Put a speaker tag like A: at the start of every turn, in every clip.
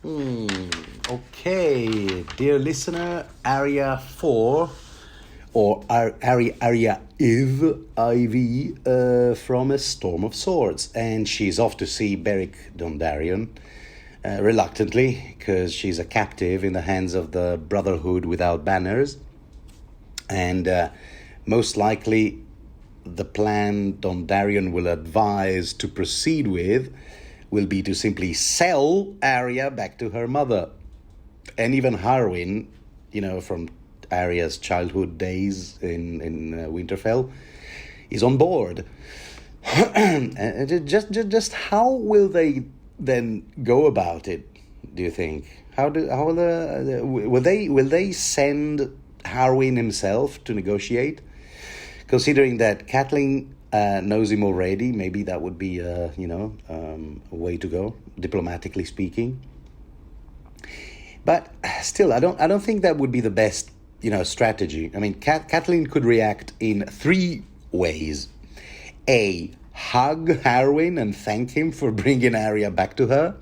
A: Okay, dear listener, Arya IV, or Arya IV, from A Storm of Swords. And she's off to see Beric Dondarrion, reluctantly, because she's a captive in the hands of the Brotherhood without banners. And most likely, the plan Dondarrion will advise to proceed with will be to simply sell Arya back to her mother. And even Harwin, from Arya's childhood days in Winterfell, is on board. And just how will they then go about it, do you think? Will they send Harwin himself to negotiate? Considering that Catelyn knows him already, maybe that would be a way to go, diplomatically speaking. But still, I don't think that would be the best strategy. I mean, Catelyn could react in three ways. A, hug Harwin and thank him for bringing Arya back to her.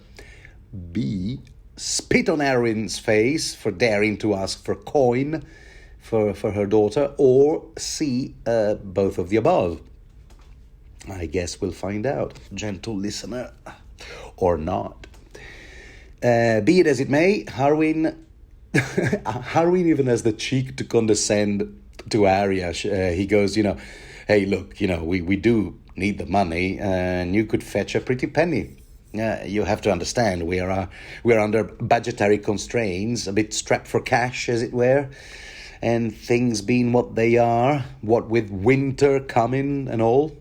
A: B, spit on Harwin's face for daring to ask for coin for her daughter. Or C, both of the above. I guess we'll find out, gentle listener, or not. Be it as it may, Harwin even has the cheek to condescend to Arya. He goes, hey, look, we do need the money, and you could fetch a pretty penny. You have to understand, we are under budgetary constraints, a bit strapped for cash, as it were, and things being what they are, what with winter coming and all.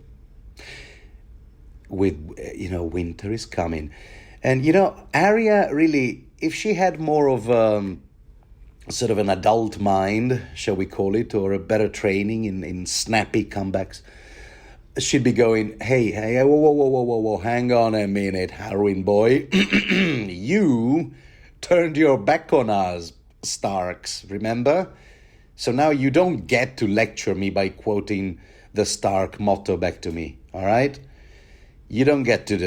A: Winter is coming. And, Arya really, if she had more of sort of an adult mind, shall we call it, or a better training in snappy comebacks, she'd be going, hey, whoa, hang on a minute, Harwin boy. You turned your back on us, Starks, remember? So now you don't get to lecture me by quoting the Stark motto back to me, all right? You don't get to do,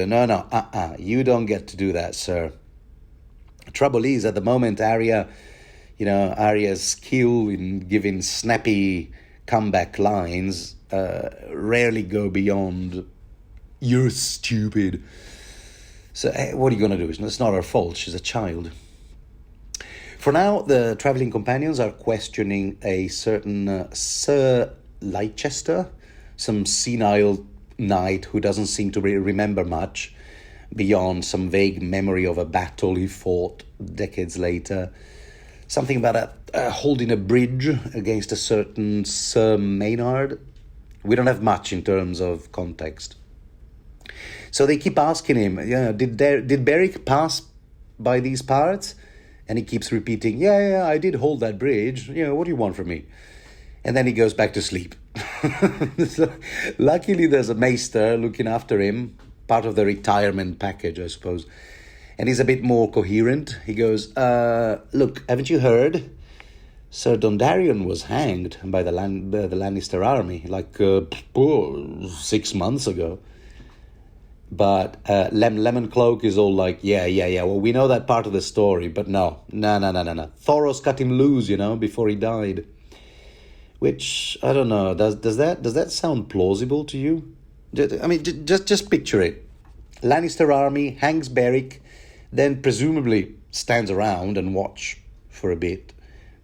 A: you don't get to do that, sir. Trouble is, at the moment, Arya's skill in giving snappy comeback lines rarely go beyond, you're stupid. So what are you going to do? It's not her fault, she's a child. For now, the traveling companions are questioning a certain Sir Leicester, some senile knight who doesn't seem to remember much beyond some vague memory of a battle he fought decades later. Something about holding a bridge against a certain Sir Maynard. We don't have much in terms of context. So they keep asking him, did Beric pass by these parts? And he keeps repeating, yeah, I did hold that bridge. What do you want from me? And then he goes back to sleep. So, luckily, there's a maester looking after him, part of the retirement package, I suppose. And he's a bit more coherent. He goes, look, haven't you heard? Sir Dondarrion was hanged by the Lannister army, 6 months ago. But Lemon Cloak is all like, yeah, well, we know that part of the story, but no. Thoros cut him loose, before he died. Which, I don't know, does that sound plausible to you? I mean, just picture it. Lannister army hangs Beric, then presumably stands around and watch for a bit,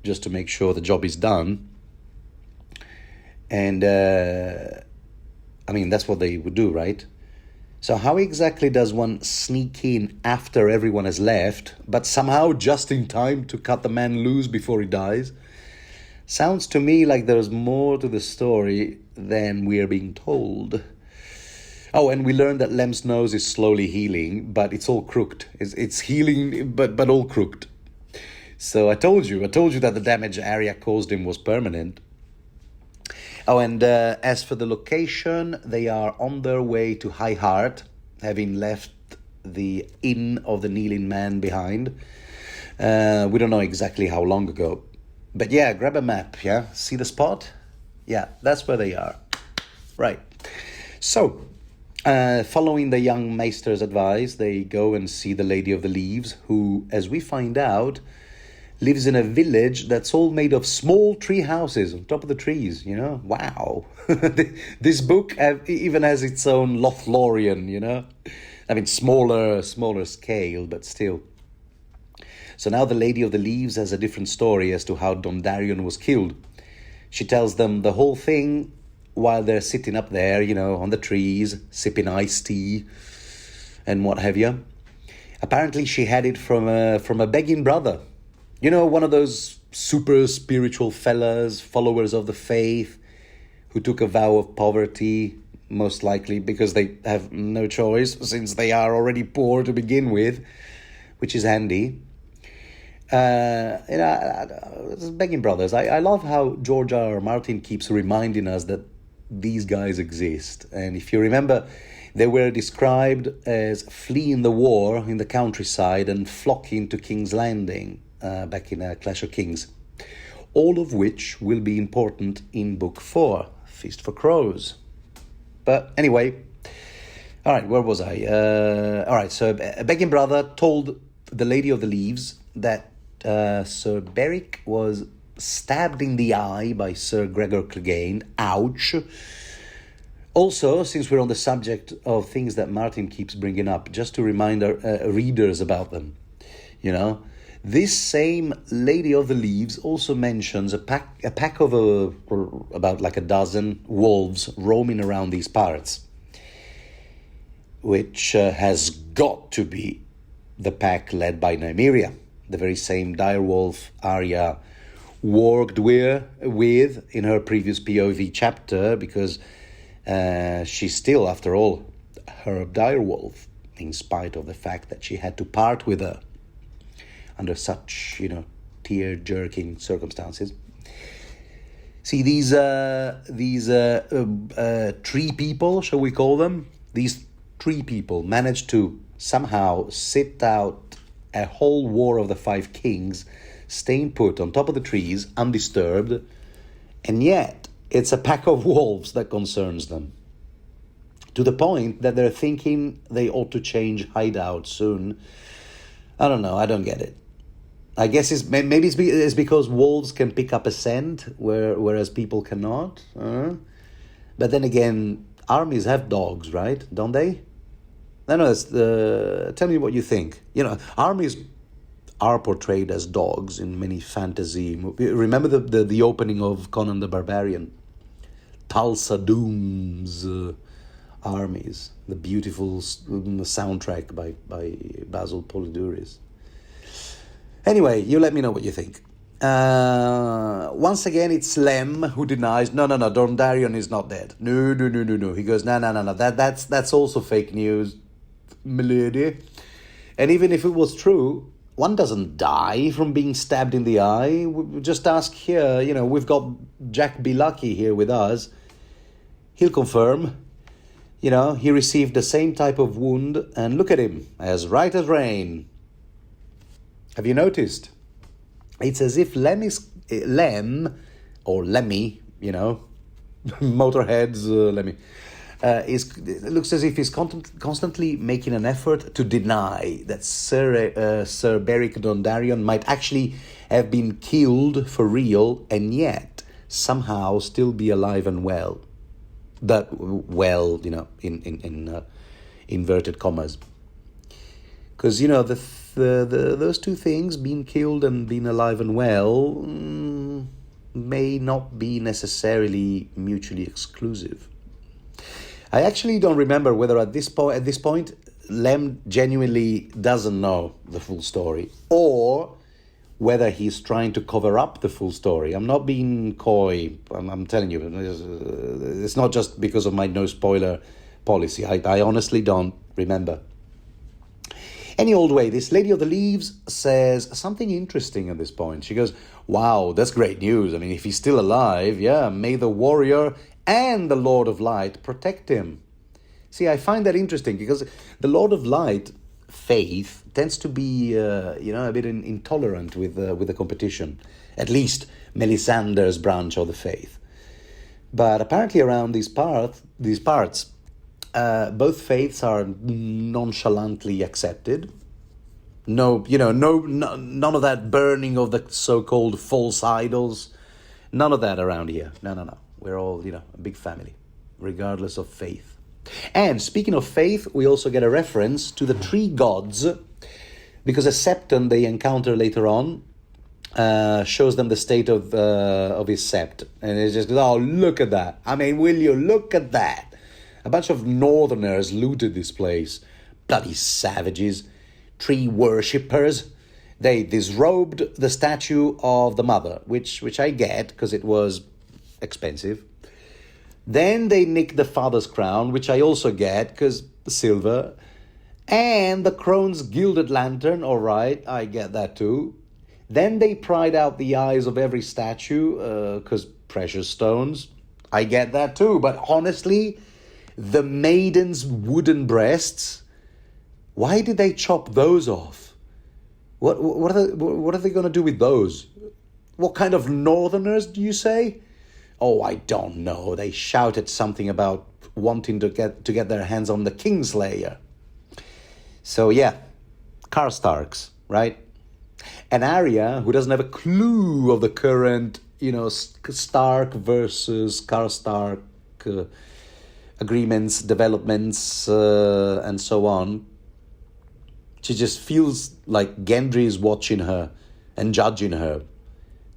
A: just to make sure the job is done. And, that's what they would do, right? So how exactly does one sneak in after everyone has left, but somehow just in time to cut the man loose before he dies? Sounds to me like there's more to the story than we are being told. Oh, and we learned that Lem's nose is slowly healing, but it's all crooked. It's healing, but all crooked. So I told you that the damage Arya caused him was permanent. Oh, and as for the location, they are on their way to High Heart, having left the Inn of the Kneeling Man behind. We don't know exactly how long ago. But yeah, grab a map, yeah? See the spot? Yeah, that's where they are. Right. So, Following the young maester's advice, they go and see the Lady of the Leaves, who, as we find out, lives in a village that's all made of small tree houses on top of the trees, you know? Wow. This book even has its own Lothlorien, you know? I mean, smaller scale, but still. So now the Lady of the Leaves has a different story as to how Dondarrion was killed. She tells them the whole thing while they're sitting up there, you know, on the trees, sipping iced tea and what have you. Apparently she had it from a begging brother. You know, one of those super spiritual fellas, followers of the faith, who took a vow of poverty, most likely because they have no choice, since they are already poor to begin with, which is handy. Begging brothers. I love how George R. R. Martin keeps reminding us that these guys exist. And if you remember, they were described as fleeing the war in the countryside and flocking to King's Landing. Back in Clash of Kings, all of which will be important in Book 4, Feast for Crows. But anyway, all right, where was I? All right, so a begging brother told the Lady of the Leaves that Sir Beric was stabbed in the eye by Sir Gregor Clegane. Ouch. Also, since we're on the subject of things that Martin keeps bringing up, just to remind our readers about them, you know, this same Lady of the Leaves also mentions a pack of or about like a dozen wolves roaming around these parts, which has got to be the pack led by Nymeria, the very same direwolf Arya worked with in her previous POV chapter, because she's still, after all, her direwolf, in spite of the fact that she had to part with her under such, you know, tear-jerking circumstances. See, these tree people, shall we call them? These tree people managed to somehow sit out a whole war of the Five Kings, staying put on top of the trees, undisturbed, and yet it's a pack of wolves that concerns them, to the point that they're thinking they ought to change hideout soon. I don't know, I don't get it. I guess maybe it's because wolves can pick up a scent, whereas people cannot. But then again, armies have dogs, right? Don't they? No, tell me what you think. You know, armies are portrayed as dogs in many fantasy movies. Remember the opening of Conan the Barbarian? Tulsa Doom's armies, the beautiful soundtrack by Basil Polyduris. Anyway, you let me know what you think. Once again, it's Lem who denies, no, Dondarrion is not dead. No. He goes, no, that's also fake news, milady. And even if it was true, one doesn't die from being stabbed in the eye. Just ask here, you know, we've got Jack Be Lucky here with us. He'll confirm. You know, he received the same type of wound, and look at him, as right as rain. Have you noticed? It's as if Lem, or Lemmy, you know, Motorhead's Lemmy, it looks as if he's constantly making an effort to deny that Sir Beric Dondarrion might actually have been killed for real, and yet somehow still be alive and well. That well, you know, in inverted commas, because you know those two things, being killed and being alive and well, may not be necessarily mutually exclusive. I actually don't remember whether at this point Lem genuinely doesn't know the full story, or whether he's trying to cover up the full story. I'm not being coy. I'm telling you, it's not just because of my no spoiler policy. I honestly don't remember. Any old way, this Lady of the Leaves says something interesting at this point. She goes, wow, that's great news. I mean, if he's still alive, yeah, may the warrior and the Lord of Light protect him. See, I find that interesting because the Lord of Light faith tends to be, a bit intolerant with the competition, at least Melisandre's branch of the faith. But apparently around these parts, both faiths are nonchalantly accepted. No, none of that burning of the so-called false idols. None of that around here. No. We're all, a big family, regardless of faith. And speaking of faith, we also get a reference to the three gods, because a septon they encounter later on shows them the state of his sept. And it just goes, oh, look at that. I mean, will you look at that? A bunch of northerners looted this place. Bloody savages. Tree worshippers. They disrobed the statue of the mother, which I get because it was expensive. Then they nicked the father's crown, which I also get because silver. And the crone's gilded lantern, all right, I get that too. Then they pried out the eyes of every statue because precious stones. I get that too. But honestly, the maiden's wooden breasts, why did they chop those off? What are they going to do with those? What kind of northerners do you say? Oh, I don't know. They shouted something about wanting to get their hands on the Kingslayer. So yeah, Karstarks, right? And Arya, who doesn't have a clue of the current, Stark versus Karstark agreements, developments, and so on. She just feels like Gendry is watching her and judging her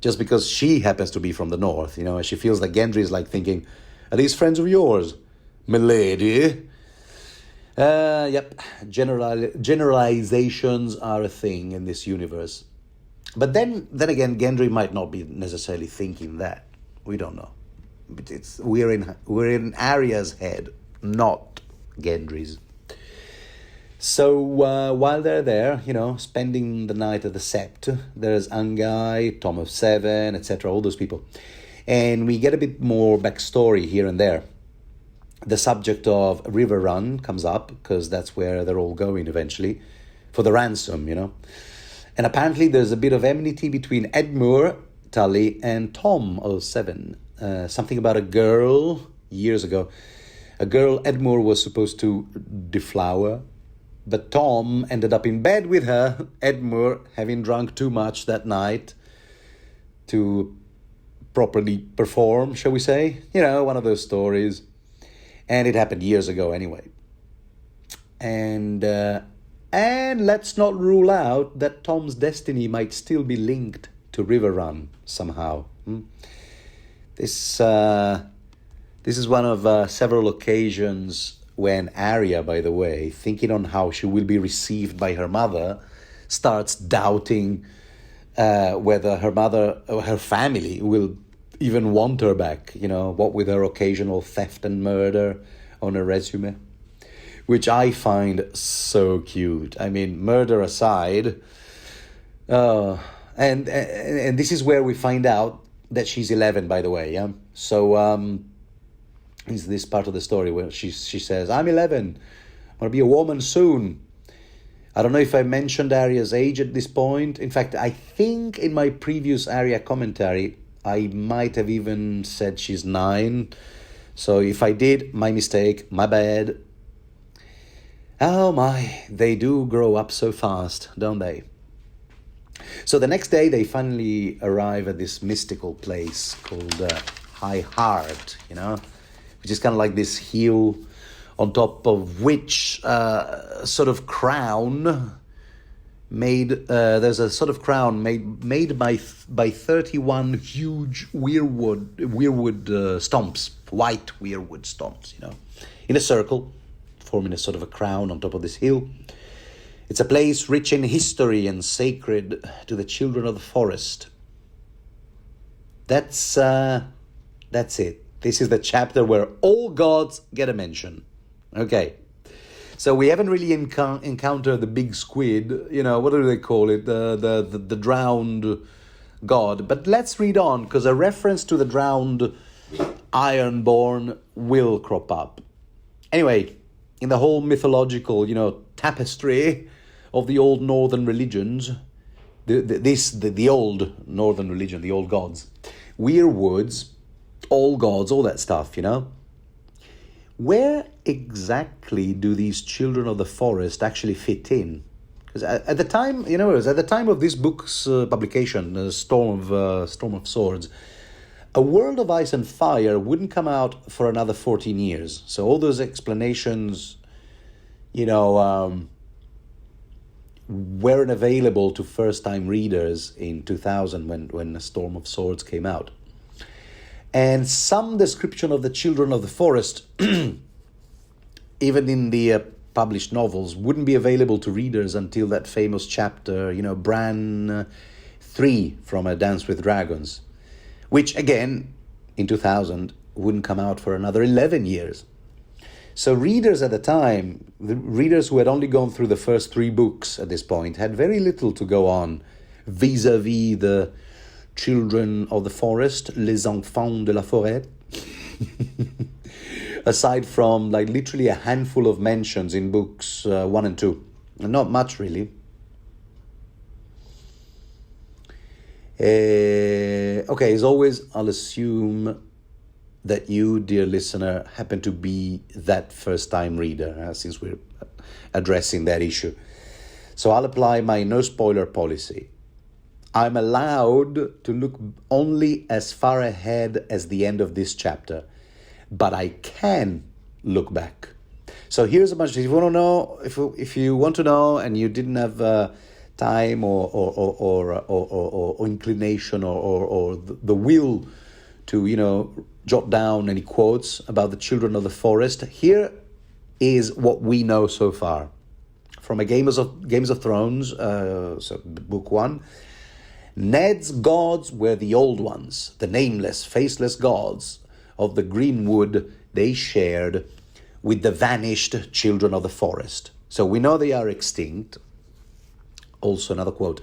A: just because she happens to be from the north, and she feels like Gendry is like thinking, are these friends of yours, milady? Yep, generalizations are a thing in this universe. But then again, Gendry might not be necessarily thinking that. We don't know. But we're in Arya's head, not Gendry's. So while they're there, spending the night at the Sept, there's Angai, Tom of Seven, etc., all those people. And we get a bit more backstory here and there. The subject of River Run comes up, because that's where they're all going eventually, for the ransom, And apparently there's a bit of enmity between Edmure, Tully, and Tom of Seven. Something about a girl, years ago. A girl Edmure was supposed to deflower, but Tom ended up in bed with her, Edmure having drunk too much that night to properly perform, shall we say? One of those stories. And it happened years ago anyway. And let's not rule out that Tom's destiny might still be linked to River Run somehow. This is one of several occasions when Arya, by the way, thinking on how she will be received by her mother, starts doubting whether her mother or her family will even want her back, what with her occasional theft and murder on her resume, which I find so cute. I mean, murder aside, and this is where we find out that she's 11, by the way, yeah? So, is this part of the story where she says, I'm 11, I'm going to be a woman soon. I don't know if I mentioned Arya's age at this point. In fact, I think in my previous Arya commentary, I might have even said she's 9. So if I did, my mistake, my bad. Oh my, they do grow up so fast, don't they? So the next day, they finally arrive at this mystical place called High Heart, which is kind of like this hill on top of which sort of crown made. There's a sort of crown made by 31 huge weirwood stumps, white weirwood stumps, in a circle, forming a sort of a crown on top of this hill. It's a place rich in history and sacred to the children of the forest. That's it. This is the chapter where all gods get a mention. Okay. So we haven't really encountered the big squid, what do they call it? The drowned god. But let's read on, because a reference to the drowned Ironborn will crop up. Anyway, in the whole mythological, tapestry of the old northern religions, the old northern religion, the old gods, weirwoods, all gods, all that stuff, Where exactly do these children of the forest actually fit in? Because at the time, at the time of this book's publication, Storm of Swords, A World of Ice and Fire wouldn't come out for another 14 years. So all those explanations, weren't available to first-time readers in 2000 when A Storm of Swords came out. And some description of the children of the forest, even in the published novels, wouldn't be available to readers until that famous chapter, Bran 3 from A Dance with Dragons, which again, in 2000, wouldn't come out for another 11 years. So readers at the time, the readers who had only gone through the first 3 books at this point, had very little to go on vis-à-vis the children of the forest, les enfants de la forêt, aside from literally a handful of mentions in books 1 and 2. Not much, really. Okay, as always, I'll assume that you, dear listener, happen to be that first-time reader, since we're addressing that issue. So I'll apply my no-spoiler policy. I'm allowed to look only as far ahead as the end of this chapter, but I can look back. So here's a bunch. If you want to know, if you want to know, and you didn't have time or inclination or the will to jot down any quotes about the children of the forest, here is what we know so far from a Games of Thrones, so book 1. Ned's gods were the old ones, the nameless, faceless gods of the greenwood they shared with the vanished children of the forest. So we know they are extinct. Also another quote.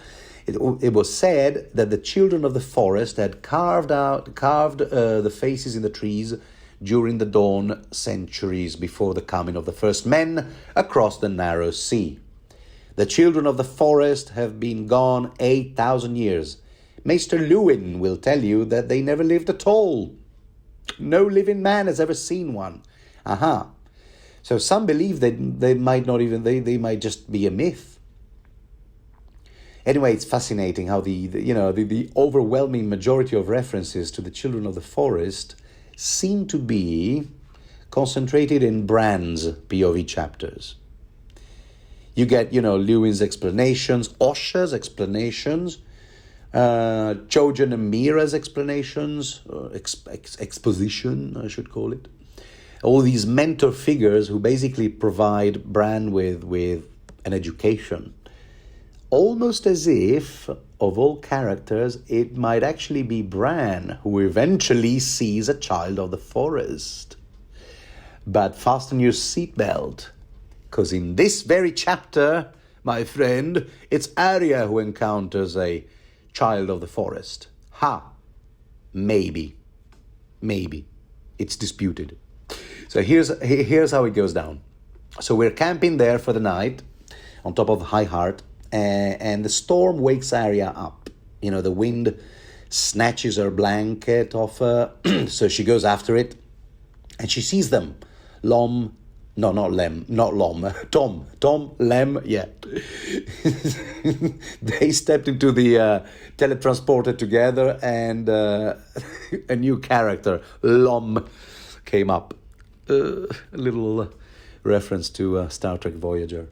A: It was said that the children of the forest had carved the faces in the trees during the dawn, centuries before the coming of the first men across the narrow sea. The children of the forest have been gone 8,000 years. Maester Lewin will tell you that they never lived at all. No living man has ever seen one. Aha. So some believe that they might not even, they might just be a myth. Anyway, it's fascinating how the overwhelming majority of references to the children of the forest seem to be concentrated in Bran's POV chapters. You get, Lewin's explanations, Osha's explanations, Jojen and Mira's explanations, exposition, I should call it. All these mentor figures who basically provide Bran with an education. Almost as if, of all characters, it might actually be Bran who eventually sees a child of the forest. But fasten your seatbelt, because in this very chapter, my friend, it's Arya who encounters a child of the forest. Maybe. It's disputed. So here's how it goes down. So we're camping there for the night on top of High Heart, and the storm wakes Arya up. The wind snatches her blanket off her, so she goes after it, and she sees them. Tom, Lem, yeah. They stepped into the teletransporter together, and a new character, Lom, came up. A little reference to Star Trek Voyager.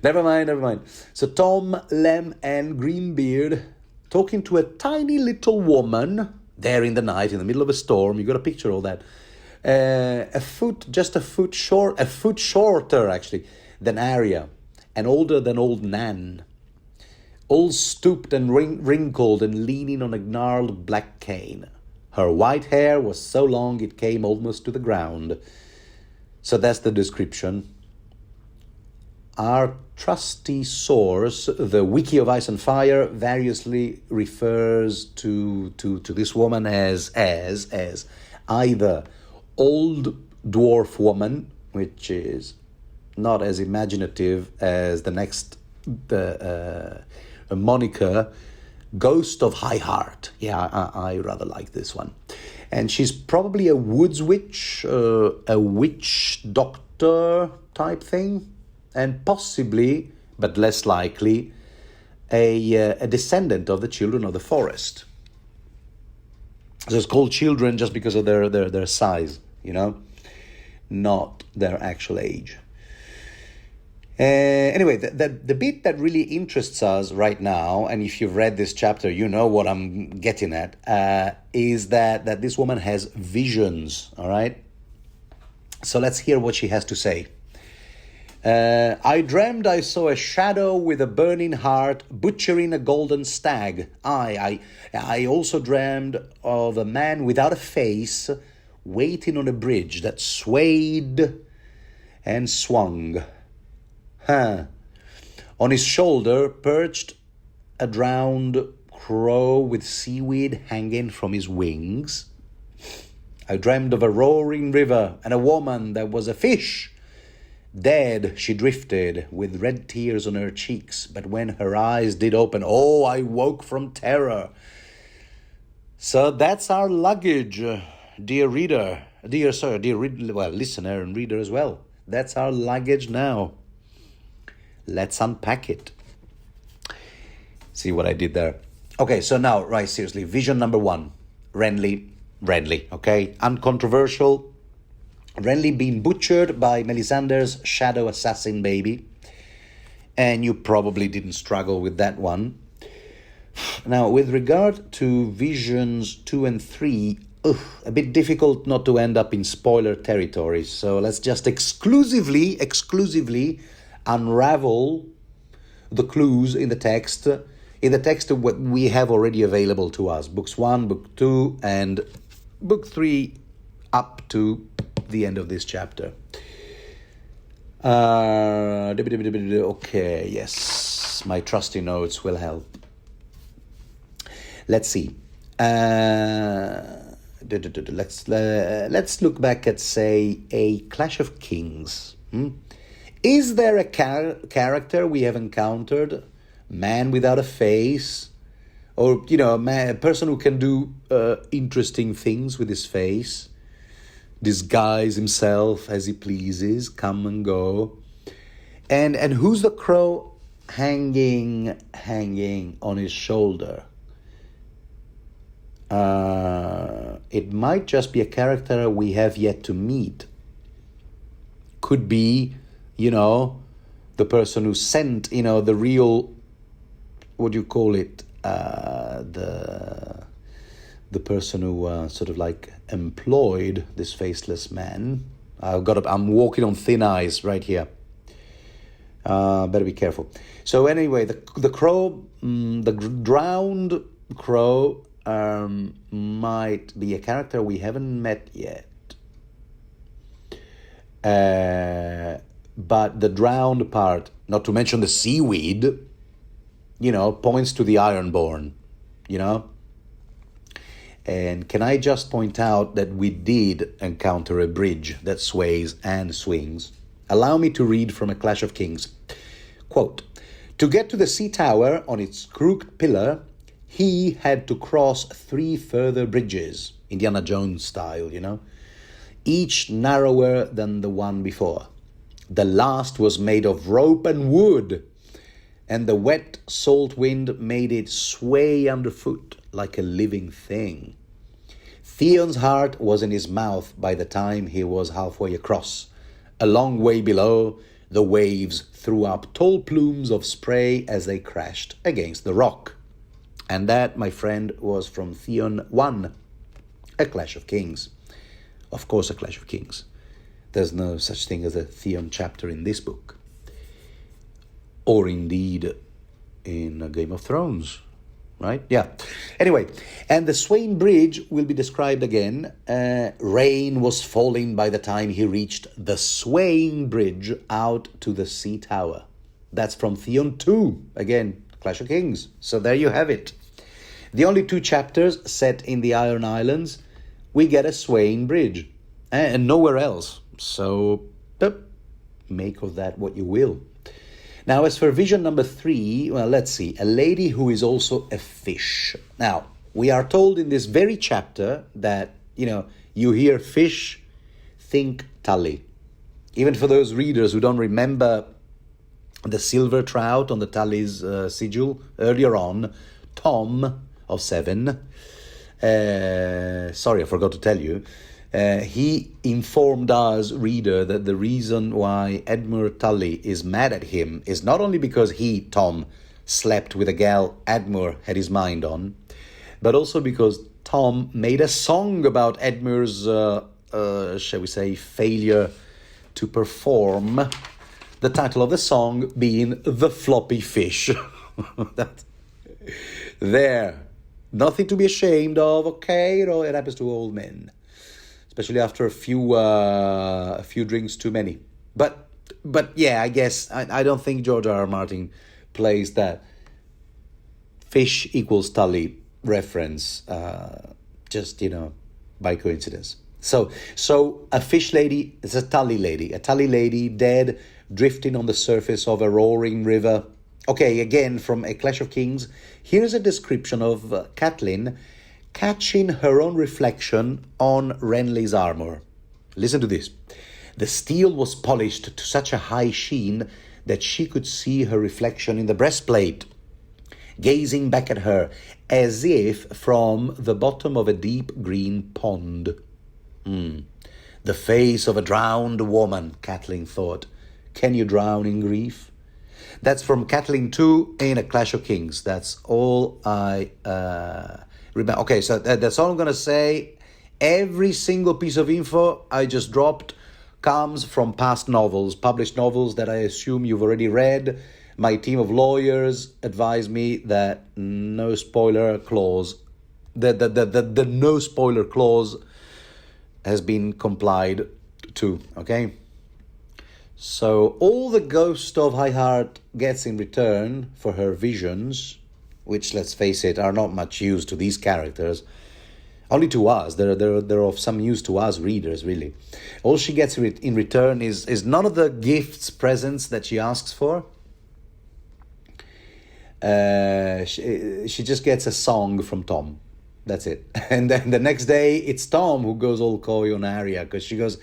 A: Never mind. So Tom, Lem, and Greenbeard talking to a tiny little woman there in the night, in the middle of a storm. You got to picture all that. A foot shorter actually than Arya, and older than old Nan, all stooped and wrinkled and leaning on a gnarled black cane. Her white hair was so long it came almost to the ground. So that's the description. Our trusty source, the Wiki of Ice and Fire, variously refers to this woman as either old dwarf woman, which is not as imaginative as the next moniker, Ghost of High Heart. Yeah, I rather like this one. And she's probably a woods witch, a witch doctor, doctor type thing, and possibly, but less likely, a descendant of the children of the forest. So it's called children just because of their size, not their actual age. Anyway, the bit that really interests us right now, and if you've read this chapter, you know what I'm getting at, is that this woman has visions, all right? So let's hear what she has to say. I dreamed I saw a shadow with a burning heart butchering a golden stag. I also dreamed of a man without a face waiting on a bridge that swayed and swung. On his shoulder perched a drowned crow with seaweed hanging from his wings. I dreamed of a roaring river and a woman that was a fish. Dead she drifted with red tears on her cheeks, but when her eyes did open, I woke from terror. So that's our luggage, dear reader, listener and reader as well. That's our luggage now. Let's unpack it. See what I did there? Okay, so now, right, seriously, vision number 1, Renly, okay? Uncontroversial. Renly being butchered by Melisandre's shadow assassin baby. And you probably didn't struggle with that one. Now, with regard to visions 2 and 3, a bit difficult not to end up in spoiler territory. So let's just exclusively unravel the clues in the text. In the text of what we have already available to us. Books 1, Book 2, and Book 3 up to the end of this chapter. Okay, yes, my trusty notes will help. Let's see. Let's look back at, say, a Clash of Kings. Is there a character we have encountered, man without a face, or a person who can do interesting things with his face? Disguise himself as he pleases, come and go. And who's the crow hanging on his shoulder? It might just be a character we have yet to meet. Could be, the person who sent, the real, what do you call it? The person who sort of like employed this faceless man. I'm walking on thin ice right here. Better be careful. So anyway, the crow, the drowned crow, might be a character we haven't met yet. But the drowned part, not to mention the seaweed, points to the Ironborn, And can I just point out that we did encounter a bridge that sways and swings? Allow me to read from A Clash of Kings. Quote, to get to the sea tower on its crooked pillar, he had to cross 3 further bridges, Indiana Jones style, each narrower than the one before. The last was made of rope and wood, and the wet salt wind made it sway underfoot like a living thing. Theon's heart was in his mouth by the time he was halfway across. A long way below, the waves threw up tall plumes of spray as they crashed against the rock. And that, my friend, was from Theon 1, A Clash of Kings. Of course, A Clash of Kings. There's no such thing as a Theon chapter in this book. Or indeed in Game of Thrones, right? Yeah. Anyway, and the swaying bridge will be described again. Rain was falling by the time he reached the swaying bridge out to the sea tower. That's from Theon 2, again, Clash of Kings. So there you have it. The only 2 chapters set in the Iron Islands, we get a swaying bridge. And nowhere else. So, make of that what you will. Now, as for vision number 3, well, let's see. A lady who is also a fish. Now, we are told in this very chapter that, you hear fish, think Tully. even for those readers who don't remember the silver trout on the Tully's sigil earlier on, Tom of 7, sorry, I forgot to tell you, he informed us, reader, that the reason why Edmure Tully is mad at him is not only because he, Tom, slept with a gal Edmure had his mind on, but also because Tom made a song about Edmure's, shall we say, failure to perform. The title of the song being The Floppy Fish. There. Nothing to be ashamed of, okay? It happens to old men. Especially after a few drinks too many. But yeah, I guess, I don't think George R. R. Martin plays that fish equals Tully reference, just, by coincidence. So a fish lady is a Tully lady dead, drifting on the surface of a roaring river. Okay, again, from A Clash of Kings, here's a description of Catelyn catching her own reflection on Renly's armor. Listen to this. The steel was polished to such a high sheen that she could see her reflection in the breastplate, gazing back at her as if from the bottom of a deep green pond. The face of a drowned woman, Catelyn thought. Can you drown in grief? That's from Catelyn 2 in A Clash of Kings. That's all I remember. Okay, so that's all I'm going to say. Every single piece of info I just dropped comes from past novels, published novels that I assume you've already read. My team of lawyers advised me that no spoiler clause, the no spoiler clause has been complied to, okay? So all the ghost of High Heart gets in return for her visions, which, let's face it, are not much use to these characters, only to us. They're of some use to us readers, really. All she gets in return is none of the gifts, presents that she asks for. She just gets a song from Tom. That's it. And then the next day, it's Tom who goes all coy on Arya, because she goes,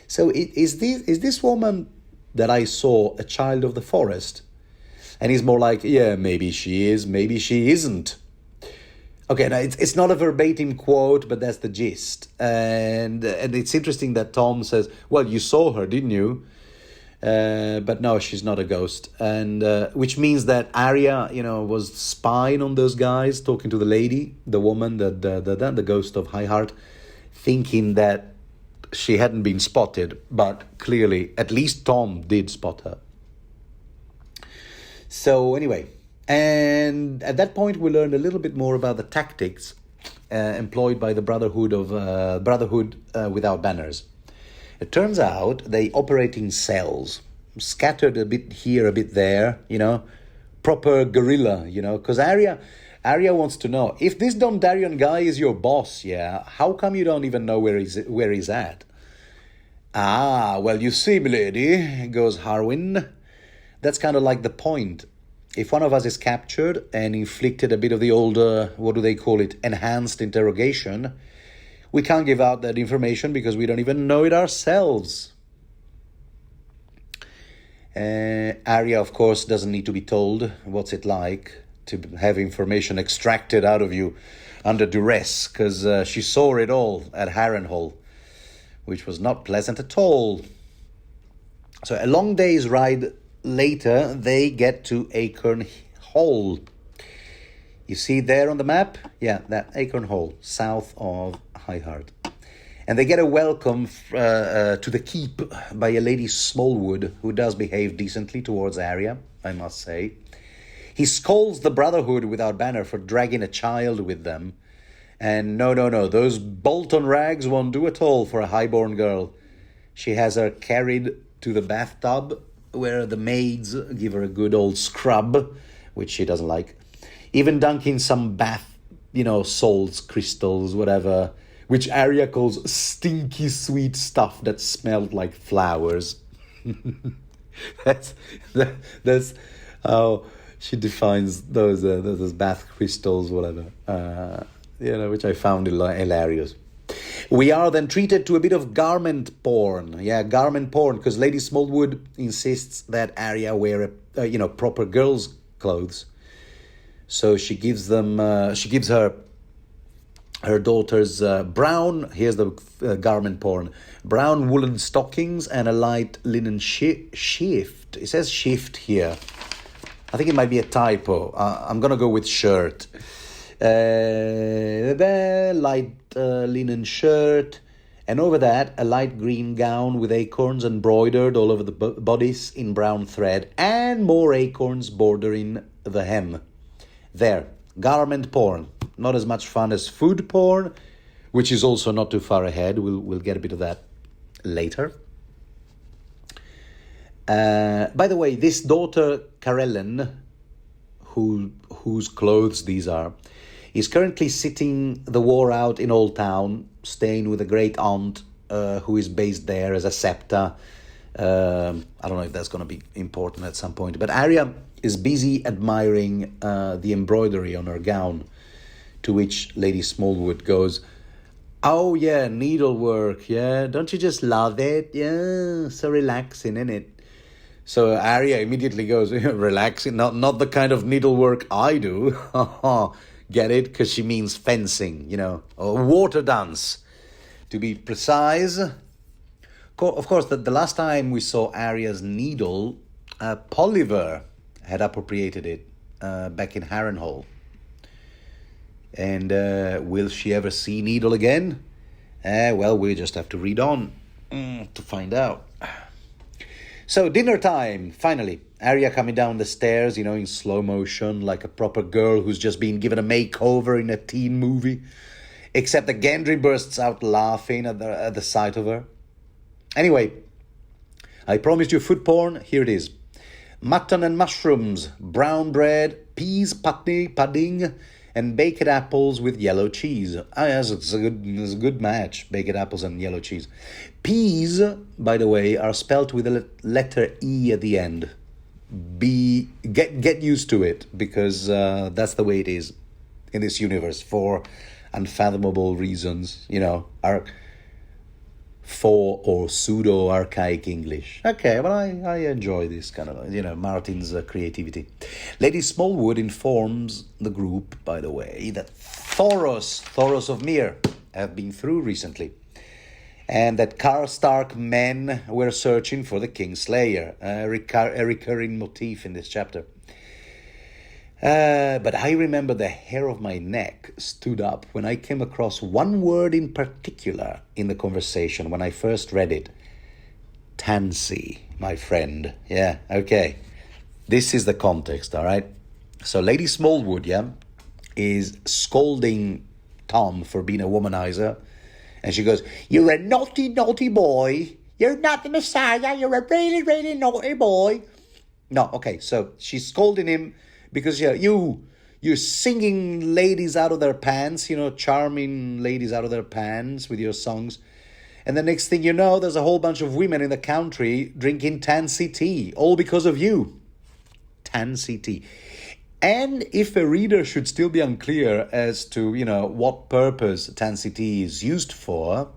A: so is this woman that I saw a child of the forest? And he's more like, yeah, maybe she is, maybe she isn't. Okay, now it's not a verbatim quote, but that's the gist. And it's interesting that Tom says, well, you saw her, didn't you? But no, she's not a ghost. And which means that Arya, was spying on those guys, talking to the lady, the woman, the ghost of High Heart, thinking that she hadn't been spotted, but clearly, at least Tom did spot her. So anyway, and at that point we learned a little bit more about the tactics employed by the Brotherhood without banners. It turns out they operate in cells, scattered a bit here, a bit there, proper guerrilla, because Arya wants to know, if this Dondarrion guy is your boss, how come you don't even know where he's at? Ah, well, you see, milady, goes Harwin, that's kind of like the point. If one of us is captured and inflicted a bit of the old, what do they call it, enhanced interrogation, we can't give out that information because we don't even know it ourselves. Arya, of course, doesn't need to be told what's it like to have information extracted out of you under duress, because she saw it all at Harrenhal, which was not pleasant at all. So a long day's ride later, they get to Acorn Hall. You see there on the map? Yeah, that Acorn Hall, south of High Heart. And they get a welcome to the keep by a lady Smallwood, who does behave decently towards Arya, I must say. He scolds the Brotherhood without banner for dragging a child with them. And no, those Bolton rags won't do at all for a highborn girl. She has her carried to the bathtub, where the maids give her a good old scrub, which she doesn't like. Even dunking some bath, salts, crystals, whatever, which Arya calls stinky sweet stuff that smelled like flowers. That's how she defines those bath crystals, whatever. Which I found hilarious. We are then treated to a bit of garment porn. Yeah, garment porn, because Lady Smallwood insists that Arya wear, proper girls' clothes. So she gives her daughters brown, here's the garment porn, brown woolen stockings and a light linen shift. It says shift here. I think it might be a typo. I'm going to go with shirt. Light linen shirt, and over that a light green gown with acorns embroidered all over the bodice in brown thread, and more acorns bordering the hem. There, garment porn. Not as much fun as food porn, which is also not too far ahead. We'll get a bit of that later. By the way, this daughter Karellen, whose clothes these are, is currently sitting the war out in Old Town, staying with a great aunt who is based there as a septa. I don't know if that's going to be important at some point. But Arya is busy admiring the embroidery on her gown, to which Lady Smallwood goes, "Oh yeah, needlework, yeah, don't you just love it? Yeah, so relaxing, isn't it?" So Arya immediately goes, "Relaxing? Not the kind of needlework I do." Get it? Because she means fencing, or water dance, to be precise. Of course, the last time we saw Arya's needle, Polliver had appropriated it back in Harrenhal. And will she ever see Needle again? Well, we just have to read on to find out. So, dinner time, finally. Arya coming down the stairs, in slow motion, like a proper girl who's just been given a makeover in a teen movie. Except that Gendry bursts out laughing at the sight of her. Anyway, I promised you food porn. Here it is. Mutton and mushrooms, brown bread, peas pudding, and baked apples with yellow cheese. Yes, it's a good match, baked apples and yellow cheese. Peas, by the way, are spelt with a letter E at the end. Get used to it, because that's the way it is in this universe for unfathomable reasons, for or pseudo-archaic English. Okay, well, I enjoy this kind of, Martin's creativity. Lady Smallwood informs the group, by the way, that Thoros of Myr have been through recently, and that Karstark men were searching for the Kingslayer, a recurring motif in this chapter. But I remember the hair of my neck stood up when I came across one word in particular in the conversation when I first read it. Tansy, my friend. Yeah, okay. This is the context, all right? So Lady Smallwood, is scolding Tom for being a womanizer. And she goes, "You're a naughty, naughty boy. You're not the Messiah. You're a really, really naughty boy." No, okay, so she's scolding him because you're singing ladies out of their pants, charming ladies out of their pants with your songs. And the next thing you know, there's a whole bunch of women in the country drinking Tansy tea, all because of you. Tansy tea. And if a reader should still be unclear as to, what purpose Tansy tea is used for,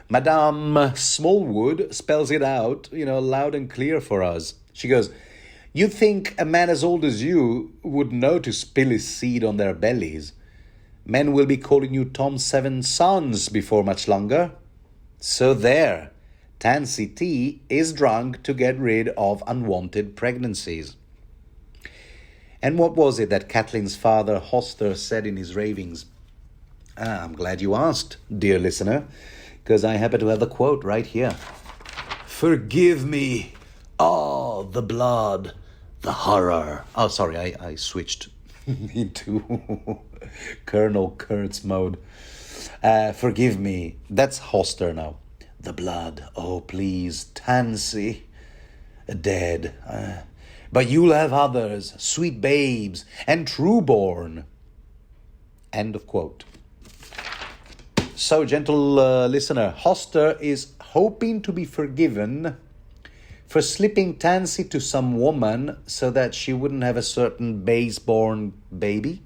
A: Madame Smallwood spells it out, loud and clear for us. She goes, "You'd think a man as old as you would know to spill his seed on their bellies. Men will be calling you Tom's 7 sons before much longer. So there, Tansy tea is drunk to get rid of unwanted pregnancies." And what was it that Catelyn's father, Hoster, said in his ravings? I'm glad you asked, dear listener, because I happen to have the quote right here. "Forgive me. Oh, the blood, the horror." Oh, sorry, I switched into Colonel Kurtz mode. "Forgive me." That's Hoster now. "The blood, oh please, Tansy, dead. But you'll have others, sweet babes, and trueborn." End of quote. So, gentle listener, Hoster is hoping to be forgiven for slipping Tansy to some woman so that she wouldn't have a certain base-born baby.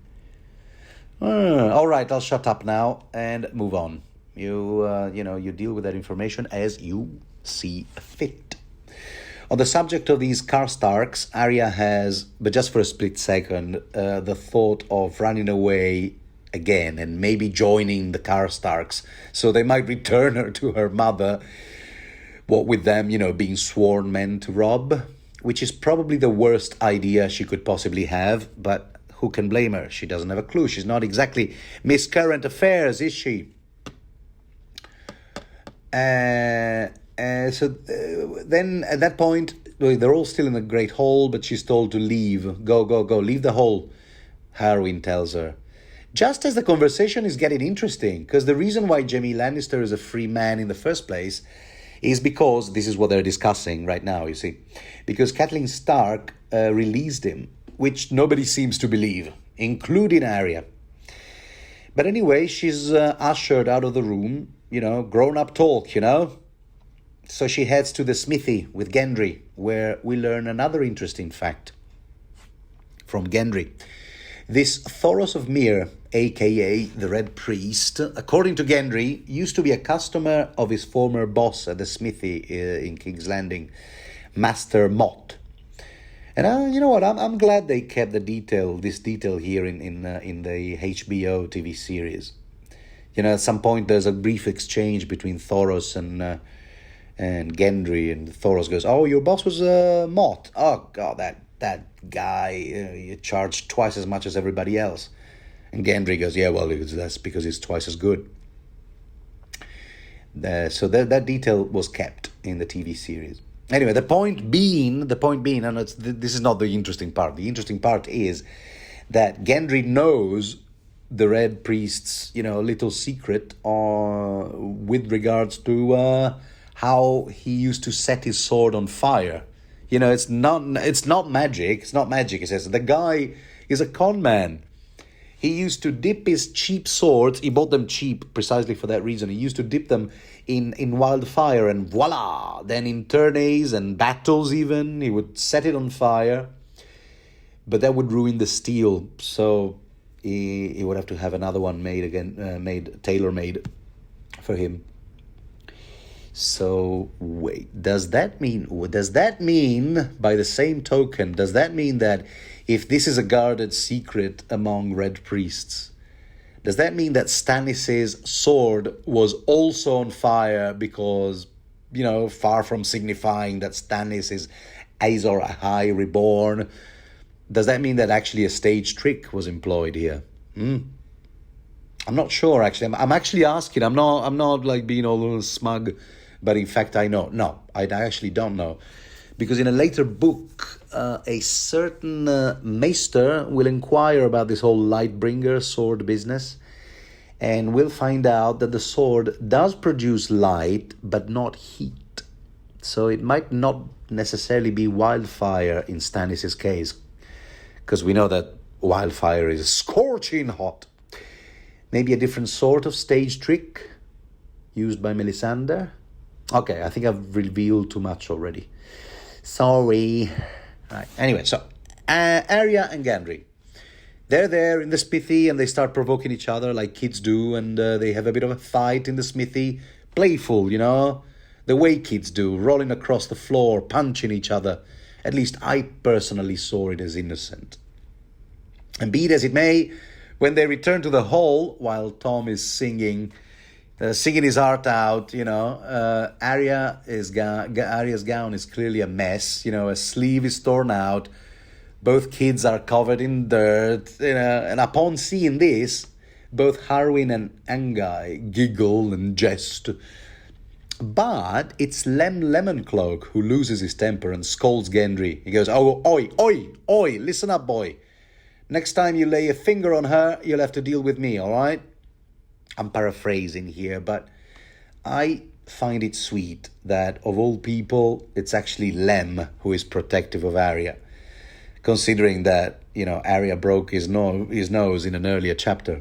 A: All right, I'll shut up now and move on. You deal with that information as you see fit. On the subject of these Karstarks, Arya has, but just for a split second, the thought of running away again and maybe joining the Karstarks, so they might return her to her mother, what with them, being sworn men to rob, which is probably the worst idea she could possibly have, but who can blame her? She doesn't have a clue. She's not exactly Miss Current Affairs, is she? Then at that point, they're all still in the Great Hall, but she's told to leave. Go, leave the hall, Harwin tells her. Just as the conversation is getting interesting, because the reason why Jaime Lannister is a free man in the first place is because, this is what they're discussing right now, you see, because Catelyn Stark released him, which nobody seems to believe, including Arya. But anyway, she's ushered out of the room, grown-up talk, So she heads to the smithy with Gendry, where we learn another interesting fact from Gendry. This Thoros of Myr, a.k.a. the Red Priest, according to Gendry, used to be a customer of his former boss at the smithy in King's Landing, Master Mott. And you know what? I'm glad they kept this detail here in the HBO TV series. At some point there's a brief exchange between Thoros and Gendry, and Thoros goes, "Oh, your boss was Mott. Oh God, that guy, you charged twice as much as everybody else." And Gendry goes, "Yeah, well, that's because he's twice as good." So that detail was kept in the TV series. Anyway, the point being, and this is not the interesting part. The interesting part is that Gendry knows the Red Priest's, little secret with regards to how he used to set his sword on fire. It's not magic. It's not magic, he says. The guy is a con man. He used to dip his cheap swords. He bought them cheap precisely for that reason. He used to dip them in wildfire, and voila! Then in tourneys and battles even, he would set it on fire. But that would ruin the steel. So he would have to have another one made again, tailor-made for him. So wait, does that mean, by the same token, does that mean that if this is a guarded secret among Red Priests, does that mean that Stannis' sword was also on fire because, far from signifying that Stannis is Azor Ahai reborn, does that mean that actually a stage trick was employed here? I'm not sure, actually. I'm actually asking. I'm not like being all smug, but in fact I know. No, I actually don't know. Because in a later book, a certain maester will inquire about this whole Lightbringer sword business, and we'll find out that the sword does produce light, but not heat. So it might not necessarily be wildfire in Stannis' case, because we know that wildfire is scorching hot. Maybe a different sort of stage trick used by Melisandre. Okay, I think I've revealed too much already. Sorry. Right. Anyway, so Arya and Gendry, they're there in the smithy and they start provoking each other like kids do, and they have a bit of a fight in the smithy. Playful, the way kids do, rolling across the floor, punching each other. At least I personally saw it as innocent. And be it as it may, when they return to the hall, while Tom is singing his heart out, Arya's gown is clearly a mess. A sleeve is torn out. Both kids are covered in dirt. And upon seeing this, both Harwin and Angai giggle and jest. But it's Lemoncloak who loses his temper and scolds Gendry. He goes, "Oh, oi, listen up, boy. Next time you lay a finger on her, you'll have to deal with me, all right?" I'm paraphrasing here, but I find it sweet that of all people, it's actually Lem who is protective of Arya, considering that, Arya broke his nose in an earlier chapter.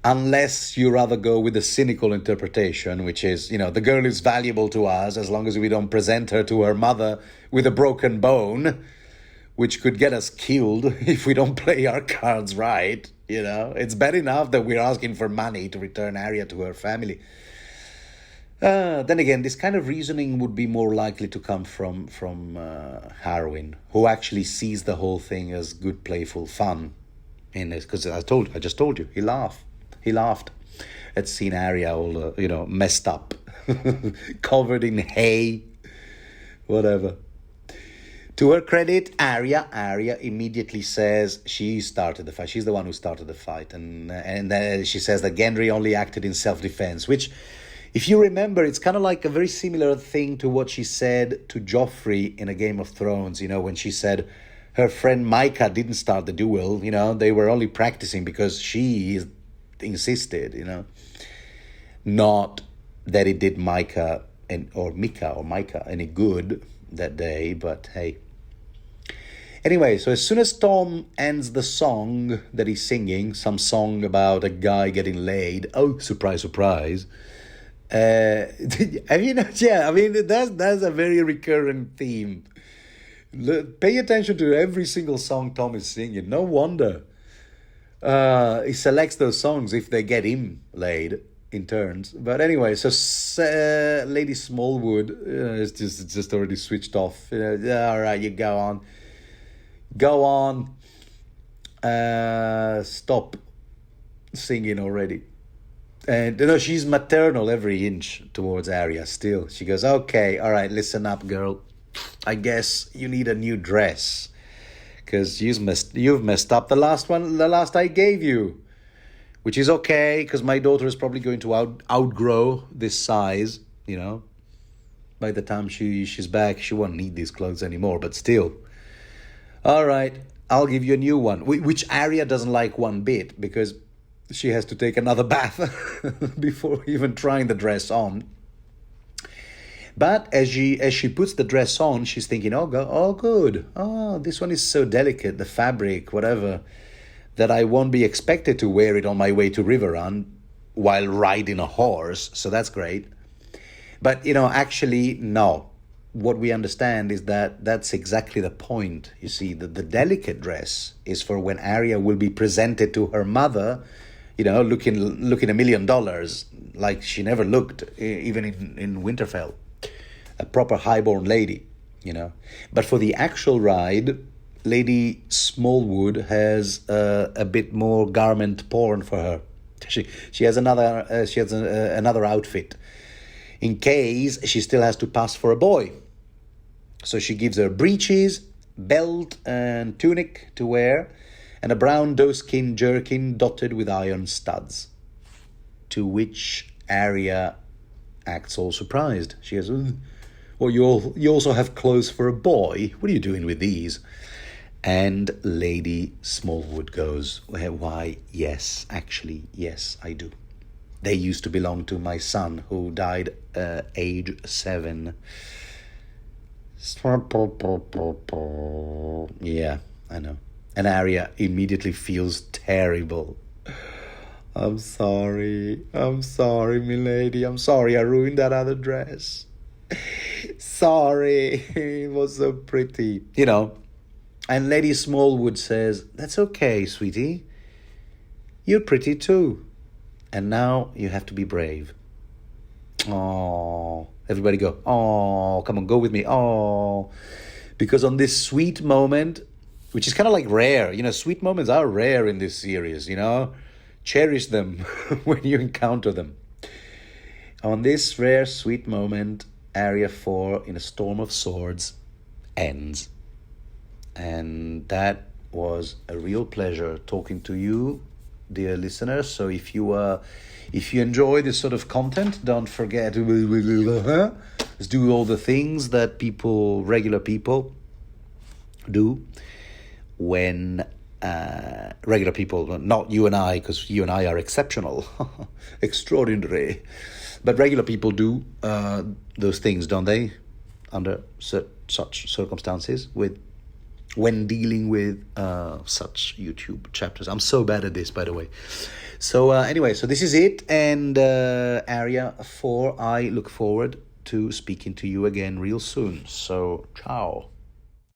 A: Unless you rather go with the cynical interpretation, which is, the girl is valuable to us as long as we don't present her to her mother with a broken bone, which could get us killed if we don't play our cards right. It's bad enough that we're asking for money to return Arya to her family. Then again, this kind of reasoning would be more likely to come from Harwin, who actually sees the whole thing as good, playful fun. Because I just told you, he laughed at seeing Arya all messed up, covered in hay, whatever. To her credit, Arya immediately says she started the fight. She's the one who started the fight, and she says that Gendry only acted in self-defense, which, if you remember, it's kind of like a very similar thing to what she said to Joffrey in A Game of Thrones, when she said her friend Micah didn't start the duel, they were only practicing because she insisted, not that it did Micah or Micah any good that day, but hey. Anyway, so as soon as Tom ends the song that he's singing, some song about a guy getting laid, oh, surprise, surprise, have you noticed? Yeah, I mean, that's a very recurrent theme. Pay attention to every single song Tom is singing. No wonder. He selects those songs if they get him laid in turns. But anyway, so Lady Smallwood is just already switched off. All right, you go on. Stop singing already. And she's maternal every inch towards Arya still. She goes, okay, all right, listen up, girl. I guess you need a new dress, because you've messed up the last I gave you. Which is okay, because my daughter is probably going to outgrow this size, By the time she's back, she won't need these clothes anymore, but still. All right, I'll give you a new one, which Arya doesn't like one bit, because she has to take another bath before even trying the dress on. But as she puts the dress on, she's thinking, oh, good. Oh, this one is so delicate, the fabric, whatever, that I won't be expected to wear it on my way to Riverrun while riding a horse. So that's great. But, actually, no. What we understand is that that's exactly the point. You see, the delicate dress is for when Arya will be presented to her mother, looking $1 million, like she never looked, even in Winterfell. A proper highborn lady, But for the actual ride, Lady Smallwood has a bit more garment porn for her. She has another outfit in case she still has to pass for a boy. So she gives her breeches, belt and tunic to wear, and a brown doeskin jerkin dotted with iron studs. To which Arya acts all surprised. She goes, well, you also have clothes for a boy. What are you doing with these? And Lady Smallwood goes, why, yes, actually, yes, I do. They used to belong to my son, who died age 7. Yeah, I know. And Arya immediately feels terrible. I'm sorry, milady. I'm sorry I ruined that other dress. Sorry, it was so pretty. And Lady Smallwood says, that's okay, sweetie. You're pretty too. And now you have to be brave. Oh, everybody go, oh, come on, go with me. Oh, because on this sweet moment, which is kind of like rare, sweet moments are rare in this series, cherish them when you encounter them. On this rare, sweet moment, Arya IV in a storm of swords ends. And that was a real pleasure talking to you, dear listeners. So if you enjoy this sort of content, don't forget to do all the things that regular people do when regular people, not you and I, because you and I are exceptional, extraordinary, but regular people do those things, don't they, under such circumstances when dealing with such YouTube chapters. I'm so bad at this, by the way. So anyway, so this is it. And Arya IV, I look forward to speaking to you again real soon. So, ciao.